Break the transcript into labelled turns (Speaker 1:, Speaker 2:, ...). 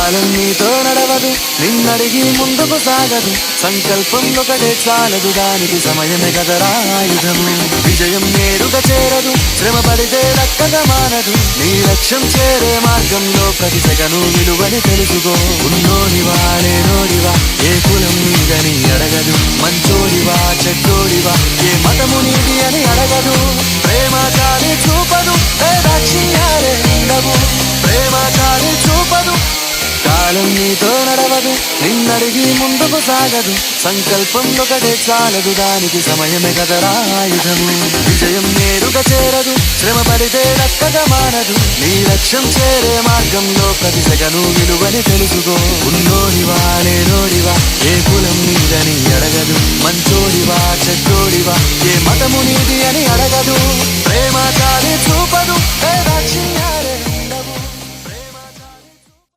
Speaker 1: కాలం నీతో నడవదు, నిన్నడిగి ముందుకు సాగదు. సంకల్పం ఒకటే చాలదు, దానికి సమయమే కదరా ఆయుధము. విజయం నేరుగా చేరదు, శ్రమ పడితే దక్కగా మానదు. నీ లక్ష్యం చేరే మార్గంలో ప్రతి సెకను విలువని తెలుసుకో. ఉన్నోడివా లేనోడివా, ఏ కులం నీదని అడగదు. మంచోడివా చెడ్డోడివా, ఏ మతము నీది అని అడగదు. ప్రేమ చాలి చూపదు, దాక్షిణ్యాలే ఉండవు. ప్రేమ చాలి చూపదు. కాలం నీతో నడవదు, నిన్నడిగి ముందుకు సాగదు. సంకల్పం ఒకటే చాలదు, దానికి సమయమే కదరా ఆయుధము. విజయం నేరుగా చేరదు, శ్రమ పడితే దక్కగా మానదు. నీ లక్ష్యం చేరే మార్గంలో ప్రతి సెకను విలువని తెలుసుకో. ఉన్నోడివా లేనోడివా, ఏ కులం నీదని అడగదు. మంచోడివా చెడ్డోడివా, ఏ మతము నీది అని అడగదు. ప్రేమ చాలి చూపదు, దాక్షిణ్యాలే